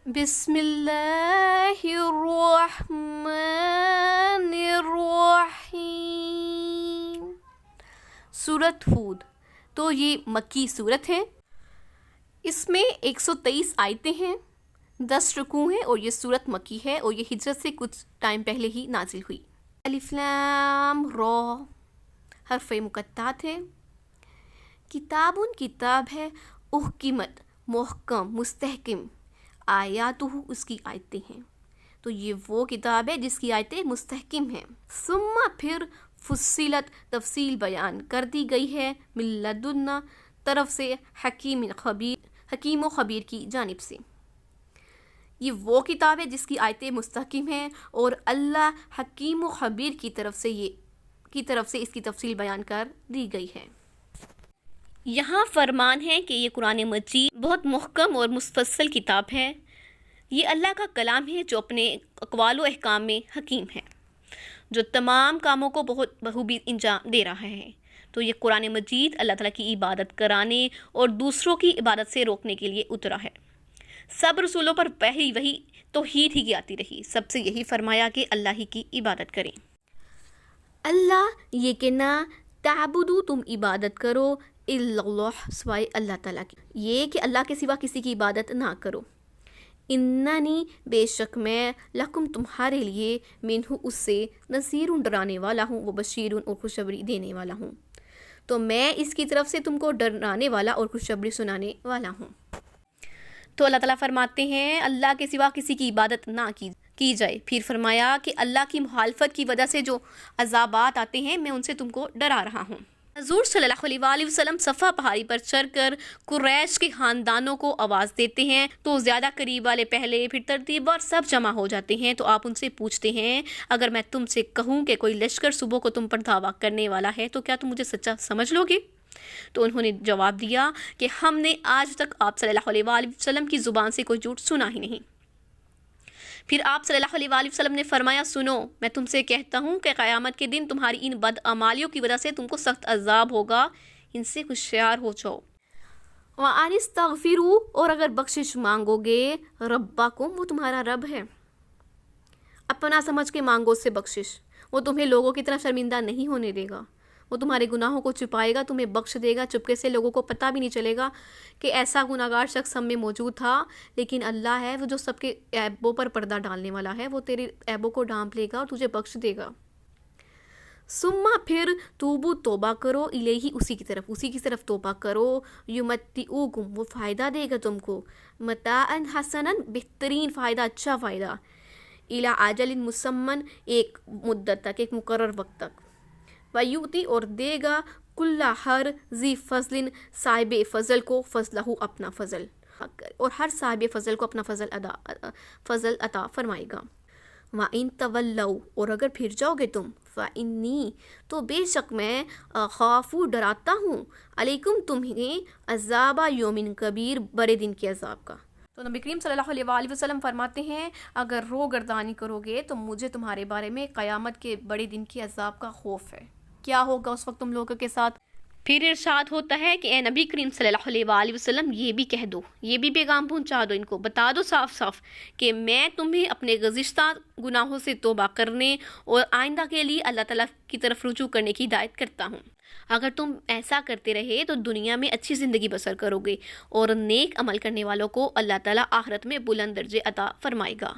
بسم اللہ الرحمن الرحیم۔ سورۃ ہود، تو یہ مکی سورت ہے۔ اس میں 123 آیتیں ہیں، 10 رکوع ہیں، اور یہ سورت مکی ہے اور یہ ہجرت سے کچھ ٹائم پہلے ہی نازل ہوئی۔ الف لام را حرف مقطعات ہے۔ کتاب کتاب ہے، احکمت محکم مستحکم، آیاتہ اس کی آیتیں ہیں، تو یہ وہ کتاب ہے جس کی آیتیں مستحکم ہیں۔ ثم پھر فصلت تفصیل بیان کر دی گئی ہے، من لدنا طرف سے، حکیم و خبیر کی جانب سے۔ یہ وہ کتاب ہے جس کی آیتیں مستحکم ہیں اور اللہ حکیم و خبیر کی طرف سے اس کی تفصیل بیان کر دی گئی ہے۔ یہاں فرمان ہے کہ یہ قرآن مجید بہت محکم اور مفصل کتاب ہے۔ یہ اللہ کا کلام ہے جو اپنے اقوال و احکام میں حکیم ہے، جو تمام کاموں کو بہت بخوبی انجام دے رہا ہے۔ تو یہ قرآن مجید اللہ تعالیٰ کی عبادت کرانے اور دوسروں کی عبادت سے روکنے کے لیے اترا ہے۔ سب رسولوں پر پہلی وہی توحید ہی کی آتی رہی، سب سے یہی فرمایا کہ اللہ ہی کی عبادت کریں۔ اللہ یہ کہ نہ تعبدو تم عبادت کرو الا اللہ سوائے اللہ تعالیٰ کی، یہ کہ اللہ کے سوا کسی کی عبادت نہ کرو۔ اننی بے شک میں لکم تمہارے لیے منہ اس سے نذیر ڈرانے والا ہوں، و بشیر اور خوشخبری دینے والا ہوں، تو میں اس کی طرف سے تم کو ڈرانے والا اور خوشخبری سنانے والا ہوں۔ تو اللہ تعالیٰ فرماتے ہیں اللہ کے سوا کسی کی عبادت نہ کی جائے۔ پھر فرمایا کہ اللہ کی مخالفت کی وجہ سے جو عذابات آتے ہیں میں ان سے تم کو ڈرا رہا ہوں۔ حضور صلی اللہ علیہ وسلم صفا پہاڑی پر چڑھ کر قریش کے خاندانوں کو آواز دیتے ہیں، تو زیادہ قریب والے پہلے، پھر ترتیب اور سب جمع ہو جاتے ہیں۔ تو آپ ان سے پوچھتے ہیں اگر میں تم سے کہوں کہ کوئی لشکر صبح کو تم پر دھاوا کرنے والا ہے تو کیا تم مجھے سچا سمجھ لو گے؟ تو انہوں نے جواب دیا کہ ہم نے آج تک آپ صلی اللہ علیہ وسلم کی زبان سے کوئی جھوٹ سنا ہی نہیں۔ پھر آپ صلی اللہ علیہ وسلم نے فرمایا سنو، میں تم سے کہتا ہوں کہ قیامت کے دن تمہاری ان بدعمالیوں کی وجہ سے تم کو سخت عذاب ہوگا، ان سے ہوشیار ہو جاؤ۔ وَأَنِ اسْتَغْفِرُوا اور اگر بخشش مانگو گے، ربکم وہ تمہارا رب ہے، اپنا سمجھ کے مانگو اس سے بخشش، وہ تمہیں لوگوں کی طرح شرمندہ نہیں ہونے دے گا، وہ تمہارے گناہوں کو چھپائے گا، تمہیں بخش دے گا، چپکے سے لوگوں کو پتہ بھی نہیں چلے گا کہ ایسا گناہگار شخص ہم میں موجود تھا۔ لیکن اللہ ہے وہ جو سب کے عیبوں پر پردہ ڈالنے والا ہے، وہ تیرے عیبوں کو ڈھانپ لے گا اور تجھے بخش دے گا۔ ثم پھر توبو توبہ کرو، الیہ اسی کی طرف توبہ کرو، یمتعوکم وہ فائدہ دے گا تم کو، متاعا حسنا بہترین فائدہ، اچھا فائدہ، الی اجل مسمى ایک مدت تک، ایک مقرر وقت تک، ویؤتی اور دے گا کل ہر ذی فضل صاحب فضل کو فضلہ اپنا فضل، اور ہر صاحب فضل کو اپنا فضل عطا فرمائے گا۔ وَإِن تَوَلَّوْا اور اگر پھر جاؤ گے تم، فَإِنِّي تو بے شک میں خافو ڈراتا ہوں، علیکم تمہیں عذاب یوم کبیر بڑے دن کے عذاب کا۔ تو نبی کریم صلی اللہ علیہ وسلم فرماتے ہیں اگر رو گردانی کرو گے تو مجھے تمہارے بارے میں قیامت کے بڑے دن کے عذاب کا خوف ہے، کیا ہوگا اس وقت تم لوگوں کے ساتھ۔ پھر ارشاد ہوتا ہے کہ اے نبی کریم صلی اللہ علیہ وسلم یہ بھی کہہ دو، یہ بھی پیغام پہنچا دو، ان کو بتا دو صاف صاف کہ میں تمہیں اپنے گزشتہ گناہوں سے توبہ کرنے اور آئندہ کے لیے اللہ تعالیٰ کی طرف رجوع کرنے کی ہدایت کرتا ہوں۔ اگر تم ایسا کرتے رہے تو دنیا میں اچھی زندگی بسر کرو گے اور نیک عمل کرنے والوں کو اللہ تعالیٰ آخرت میں بلند درجے عطا فرمائے گا۔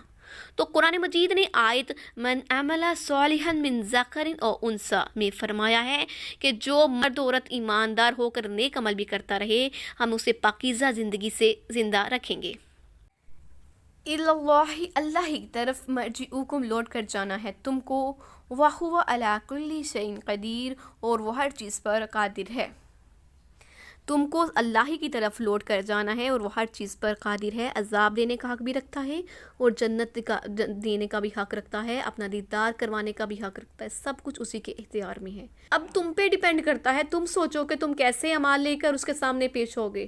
تو قرآن مجید نے آیت من عمل صالحا من ذکر او انثی میں فرمایا ہے کہ جو مرد عورت ایماندار ہو کر نیک عمل بھی کرتا رہے ہم اسے پاکیزہ زندگی سے زندہ رکھیں گے۔ اللہ اللہ کی طرف مرجعوکم لوٹ کر جانا ہے تم کو، وَهُوَ عَلَى كُلِّ شَيْءٍ قدیر اور وہ ہر چیز پر قادر ہے۔ تم کو اللہ ہی کی طرف لوٹ کر جانا ہے اور وہ ہر چیز پر قادر ہے، عذاب دینے کا حق بھی رکھتا ہے اور جنت دینے کا بھی حق رکھتا ہے، اپنا دیدار کروانے کا بھی حق رکھتا ہے، سب کچھ اسی کے اختیار میں ہے۔ اب تم پہ ڈیپینڈ کرتا ہے، تم سوچو کہ تم کیسے اعمال لے کر اس کے سامنے پیش ہوگے،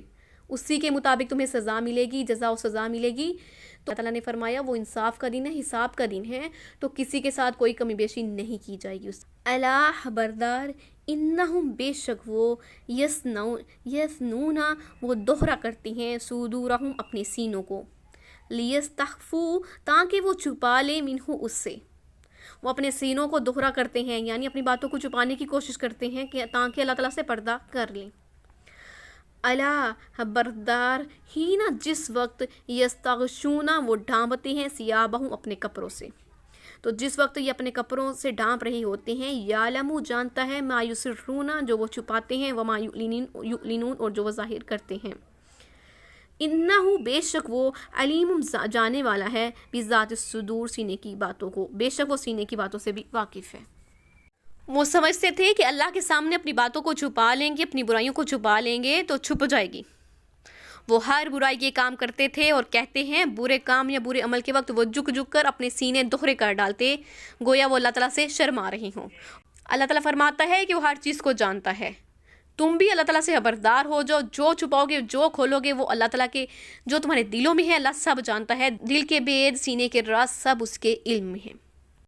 اسی کے مطابق تمہیں سزا ملے گی، جزا و سزا ملے گی۔ تو اللہ تعالیٰ نے فرمایا وہ انصاف کا دن ہے، حساب کا دن ہے، تو کسی کے ساتھ کوئی کمی بیشی نہیں کی جائے گی۔ الا خبردار، انہم بے شک وہ یسنون وہ دوہرا کرتی ہیں، صدورہم اپنے سینوں کو، لیستخفو تاکہ وہ چھپا لیں منہو اس سے. وہ اپنے سینوں کو دوہرا کرتے ہیں یعنی اپنی باتوں کو چھپانے کی کوشش کرتے ہیں کہ تاکہ اللہ تعالیٰ سے پردہ کر لیں. الا خبردار ہی نہ جس وقت یستغشون وہ ڈھانپتے ہیں ثیابہم اپنے کپڑوں سے. تو جس وقت یہ اپنے کپڑوں سے ڈھانپ رہے ہوتے ہیں یعلم جانتا ہے ما یسرون جو وہ چھپاتے ہیں وما یعلنون اور جو وہ ظاہر کرتے ہیں. انہو بے شک وہ علیم جانے والا ہے بذات الصدور سینے کی باتوں کو. بے شک وہ سینے کی باتوں سے بھی واقف ہے. وہ سمجھتے تھے کہ اللہ کے سامنے اپنی باتوں کو چھپا لیں گے اپنی برائیوں کو چھپا لیں گے تو چھپ جائے گی. وہ ہر برائی کے کام کرتے تھے اور کہتے ہیں برے کام یا برے عمل کے وقت وہ جھک جھک کر اپنے سینے دوہرے کر ڈالتے گویا وہ اللہ تعالیٰ سے شرما رہے ہوں. اللہ تعالیٰ فرماتا ہے کہ وہ ہر چیز کو جانتا ہے. تم بھی اللہ تعالیٰ سے خبردار ہو جو چھپاؤ گے جو کھولو گے وہ اللہ تعالیٰ کے جو تمہارے دلوں میں ہے اللہ سب جانتا ہے. دل کے بید سینے کے راز سب اس کے علم میں ہیں.